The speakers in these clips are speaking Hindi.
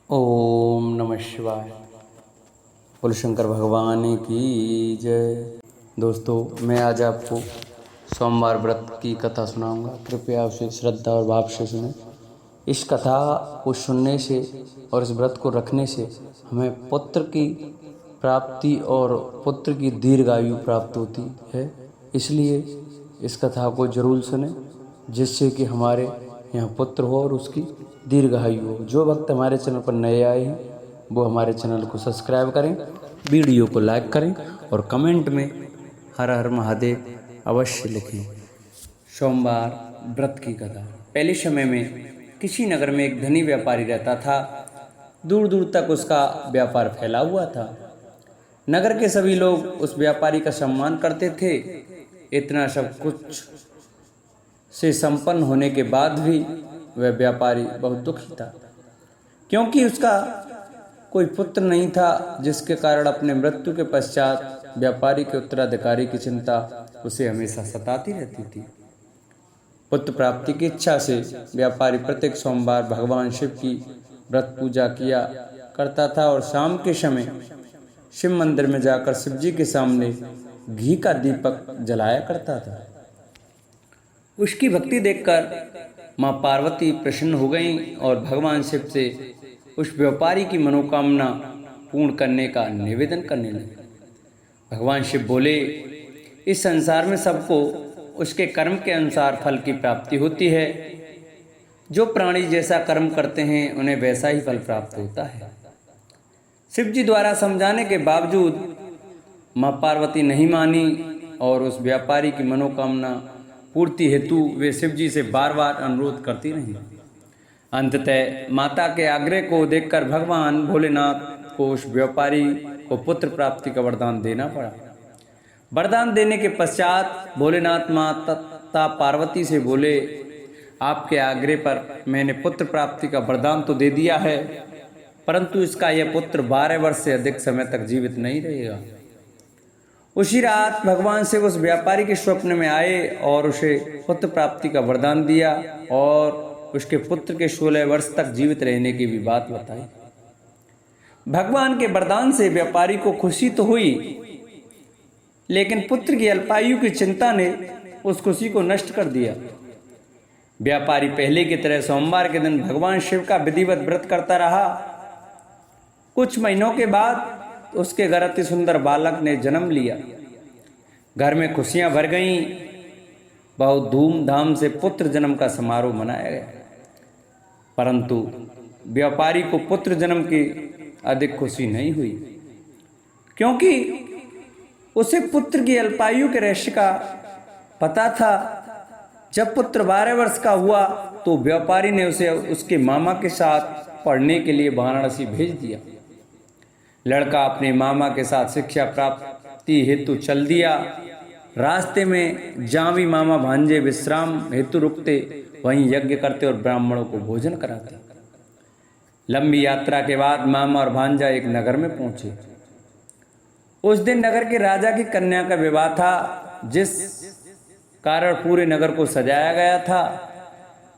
ओम नमः शिवाय। बोलो शंकर भगवान की जय। दोस्तों, मैं आज आपको सोमवार व्रत की कथा सुनाऊंगा। कृपया उसे श्रद्धा और भाव से सुनें। इस कथा को सुनने से और इस व्रत को रखने से हमें पुत्र की प्राप्ति और पुत्र की दीर्घायु प्राप्त होती है। इसलिए इस कथा को जरूर सुनें, जिससे कि हमारे यहाँ पुत्र हो और उसकी दीर्घायु हो। जो भक्त हमारे चैनल पर नए आए हैं वो हमारे चैनल को सब्सक्राइब करें, वीडियो को लाइक करें और कमेंट में हर हर महादेव अवश्य लिखें। सोमवार व्रत की कथा। पहले समय में किसी नगर में एक धनी व्यापारी रहता था। दूर दूर तक उसका व्यापार फैला हुआ था। नगर के सभी लोग उस व्यापारी का सम्मान करते थे। इतना सब कुछ से संपन्न होने के बाद भी वह व्यापारी बहुत दुखी था, क्योंकि उसका कोई पुत्र नहीं था, जिसके कारण अपने मृत्यु के पश्चात व्यापारी के उत्तराधिकारी की चिंता उसे हमेशा सताती रहती थी। पुत्र प्राप्ति की इच्छा से व्यापारी प्रत्येक सोमवार भगवान शिव की व्रत पूजा किया करता था और शाम के समय शिव मंदिर में जाकर शिव जी के सामने घी का दीपक जलाया करता था। उसकी भक्ति देखकर माँ पार्वती प्रसन्न हो गईं और भगवान शिव से उस व्यापारी की मनोकामना पूर्ण करने का निवेदन करने लगे। भगवान शिव बोले, इस संसार में सबको उसके कर्म के अनुसार फल की प्राप्ति होती है। जो प्राणी जैसा कर्म करते हैं उन्हें वैसा ही फल प्राप्त होता है। शिव जी द्वारा समझाने के बावजूद माँ पार्वती नहीं मानी और उस व्यापारी की मनोकामना पूर्ति हेतु वे शिव जी से बार बार अनुरोध करती रहीं। अंततः माता के आग्रह को देखकर भगवान भोलेनाथ को उस व्यापारी को पुत्र प्राप्ति का वरदान देना पड़ा। वरदान देने के पश्चात भोलेनाथ माता पार्वती से बोले, आपके आग्रह पर मैंने पुत्र प्राप्ति का वरदान तो दे दिया है, परंतु इसका यह पुत्र 12 वर्ष से अधिक समय तक जीवित नहीं रहेगा। उसी रात भगवान शिव उस व्यापारी के स्वप्न में आए और उसे पुत्र प्राप्ति का वरदान दिया और उसके पुत्र के 16 वर्ष तक जीवित रहने की भी बात बताई। भगवान के वरदान से व्यापारी को खुशी तो हुई, लेकिन पुत्र की अल्पायु की चिंता ने उस खुशी को नष्ट कर दिया। व्यापारी पहले की तरह सोमवार के दिन भगवान शिव का विधिवत व्रत करता रहा। कुछ महीनों के बाद उसके घर अति सुंदर बालक ने जन्म लिया। घर में खुशियां भर गईं। बहुत धूमधाम से पुत्र जन्म का समारोह मनाया गया, परंतु व्यापारी को पुत्र जन्म की अधिक खुशी नहीं हुई, क्योंकि उसे पुत्र की अल्पायु के रहस्य का पता था। जब पुत्र 12 वर्ष का हुआ तो व्यापारी ने उसे उसके मामा के साथ पढ़ने के लिए वाराणसी भेज दिया। लड़का अपने मामा के साथ शिक्षा प्राप्ति हेतु चल दिया। रास्ते में जहाँ भी मामा भांजे विश्राम हेतु रुकते, वहीं यज्ञ करते और ब्राह्मणों को भोजन कराते। लंबी यात्रा के बाद मामा और भांजा एक नगर में पहुंचे। उस दिन नगर के राजा की कन्या का विवाह था, जिस कारण पूरे नगर को सजाया गया था।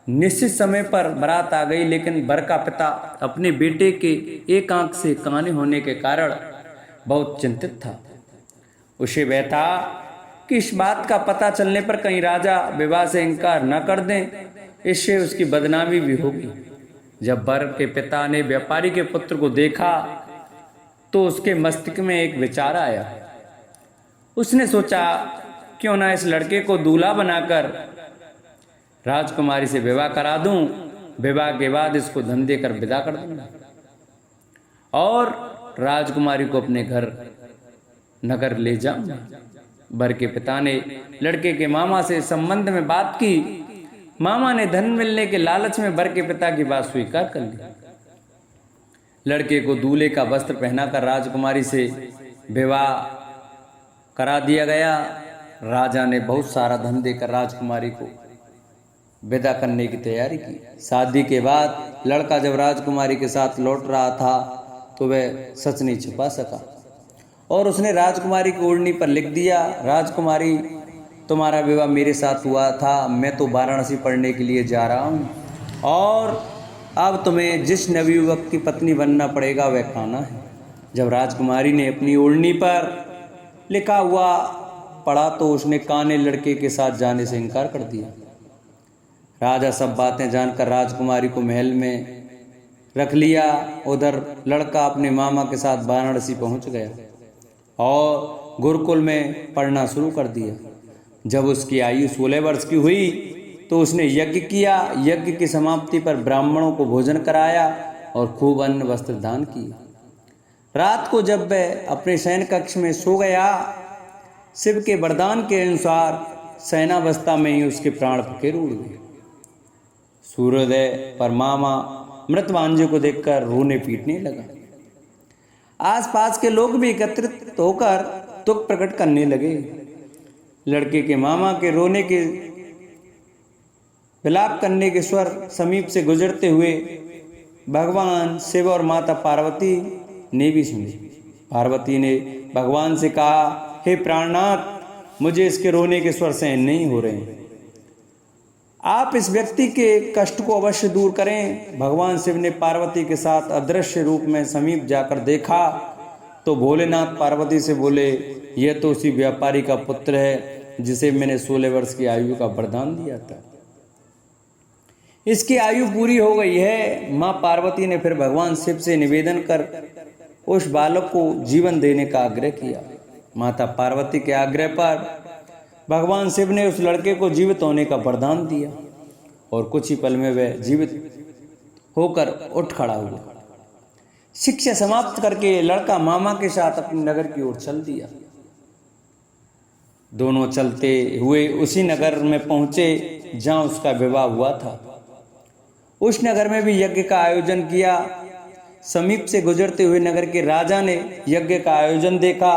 निश्चित समय पर बारात आ गई, लेकिन वर का पिता अपने बेटे के एक आंख से काने होने के कारण बहुत चिंतित था। उसे वह था कि इस बात का पता चलने पर कहीं राजा विवाह से इनकार न कर दें, इससे उसकी बदनामी भी होगी। जब वर के पिता ने व्यापारी के पुत्र को देखा तो उसके मस्तिष्क में एक विचार आया। उसने सोचा, क्यों ना इस लड़के को दूल्हा बनाकर राजकुमारी से विवाह करा दूं। विवाह के बाद इसको धन देकर विदा कर दूंगा और राजकुमारी को अपने घर नगर ले जाऊंगा। वर के पिता ने लड़के के मामा से संबंध में बात की। मामा ने धन मिलने के लालच में वर के पिता की बात स्वीकार कर ली। लड़के को दूल्हे का वस्त्र पहनाकर राजकुमारी से विवाह करा दिया गया। राजा ने बहुत सारा धन देकर राजकुमारी को विदा करने की तैयारी की। शादी के बाद लड़का जब राजकुमारी के साथ लौट रहा था तो वह सच नहीं छुपा सका और उसने राजकुमारी की ओढ़नी पर लिख दिया, राजकुमारी, तुम्हारा विवाह मेरे साथ हुआ था। मैं तो वाराणसी पढ़ने के लिए जा रहा हूँ और अब तुम्हें जिस नवयुवक की पत्नी बनना पड़ेगा वह कान्हा है। जब राजकुमारी ने अपनी ओढ़नी पर लिखा हुआ पढ़ा तो उसने काने लड़के के साथ जाने से इनकार कर दिया। राजा सब बातें जानकर राजकुमारी को महल में रख लिया। उधर लड़का अपने मामा के साथ वाराणसी पहुंच गया और गुरुकुल में पढ़ना शुरू कर दिया। जब उसकी आयु 16 वर्ष की हुई तो उसने यज्ञ किया। यज्ञ की समाप्ति पर ब्राह्मणों को भोजन कराया और खूब अन्न वस्त्र दान किया। रात को जब वह अपने शयन कक्ष में सो गया, शिव के वरदान के अनुसार शयनावस्था में ही उसके प्राण फकीर उड़ गए। सूर्योदय पर मामा मृत भांजे को देखकर रोने पीटने लगा। आसपास के लोग भी एकत्रित होकर दुख प्रकट करने लगे। लड़के के मामा के रोने के विलाप करने के स्वर समीप से गुजरते हुए भगवान शिव और माता पार्वती ने भी सुने। पार्वती ने भगवान से कहा, हे प्राणनाथ, मुझे इसके रोने के स्वर सहन नहीं हो रहे हैं। आप इस व्यक्ति के कष्ट को अवश्य दूर करें। भगवान शिव ने पार्वती के साथ अदृश्य रूप में समीप जाकर देखा तो भोलेनाथ पार्वती से बोले, यह तो उसी व्यापारी का पुत्र है जिसे मैंने 16 वर्ष की आयु का वरदान दिया था। इसकी आयु पूरी हो गई है। मां पार्वती ने फिर भगवान शिव से निवेदन कर उस बालक को जीवन देने का आग्रह किया। माता पार्वती के आग्रह पर भगवान शिव ने उस लड़के को जीवित होने का वरदान दिया और कुछ ही पल में वह जीवित होकर उठ खड़ा हुआ। शिक्षा समाप्त करके लड़का मामा के साथ अपने नगर की ओर चल दिया। दोनों चलते हुए उसी नगर में पहुंचे जहां उसका विवाह हुआ था। उस नगर में भी यज्ञ का आयोजन किया। समीप से गुजरते हुए नगर के राजा ने यज्ञ का आयोजन देखा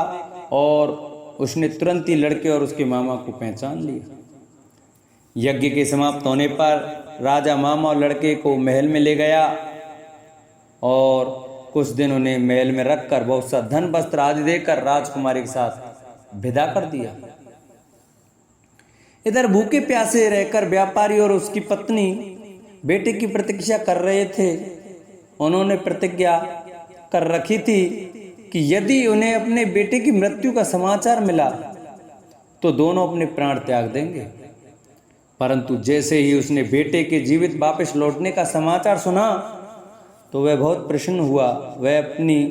और उसने तुरंत ही लड़के और उसके मामा को पहचान लिया। यज्ञ के समाप्त होने पर राजा मामा और लड़के को महल में ले गया और कुछ दिन उन्हें महल में रखकर बहुत सा धन वस्त्र आदि देकर राजकुमारी के साथ विदा कर दिया। इधर भूखे प्यासे रहकर व्यापारी और उसकी पत्नी बेटे की प्रतीक्षा कर रहे थे। उन्होंने प्रतिज्ञा कर रखी थी कि यदि उन्हें अपने बेटे की मृत्यु का समाचार मिला तो दोनों अपने प्राण त्याग देंगे। परंतु जैसे ही उसने बेटे के जीवित वापस लौटने का समाचार सुना तो वह बहुत प्रसन्न हुआ। वह अपनी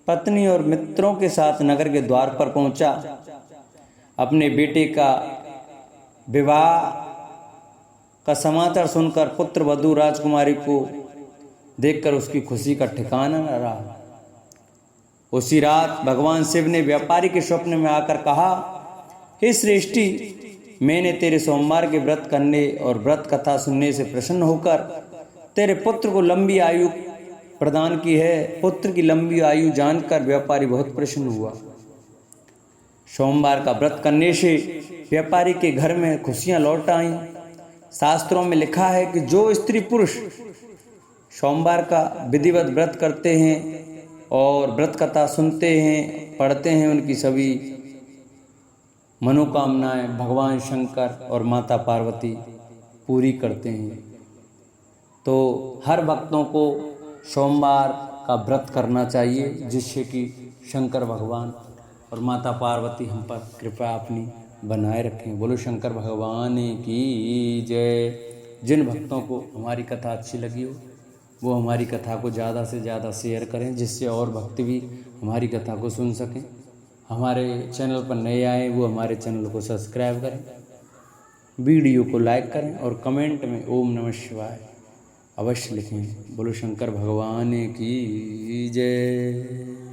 पत्नी और मित्रों के साथ नगर के द्वार पर पहुंचा। अपने बेटे का विवाह का समाचार सुनकर पुत्र वधू राजकुमारी को देखकर उसकी खुशी का ठिकाना न रहा। उसी रात भगवान शिव ने व्यापारी के स्वप्न में आकर कहा, हे श्रेष्ठी, मैंने तेरे सोमवार के व्रत करने और व्रत कथा सुनने से प्रसन्न होकर तेरे पुत्र को लंबी आयु प्रदान की है। पुत्र की लंबी आयु जानकर व्यापारी बहुत प्रसन्न हुआ। सोमवार का व्रत करने से व्यापारी के घर में खुशियां लौट आईं। शास्त्रों में लिखा है कि जो स्त्री पुरुष सोमवार का विधिवत व्रत करते हैं और व्रत कथा सुनते हैं, पढ़ते हैं, उनकी सभी मनोकामनाएं भगवान शंकर और माता पार्वती पूरी करते हैं। तो हर भक्तों को सोमवार का व्रत करना चाहिए जिससे कि शंकर भगवान और माता पार्वती हम पर कृपा अपनी बनाए रखें। बोलो शंकर भगवान की जय। जिन भक्तों को हमारी कथा अच्छी लगी हो वो हमारी कथा को ज़्यादा से ज़्यादा शेयर करें जिससे और भक्त भी हमारी कथा को सुन सकें। हमारे चैनल पर नए आए वो हमारे चैनल को सब्सक्राइब करें, वीडियो को लाइक करें और कमेंट में ओम नमः शिवाय अवश्य लिखें। बोलो शंकर भगवान की जय।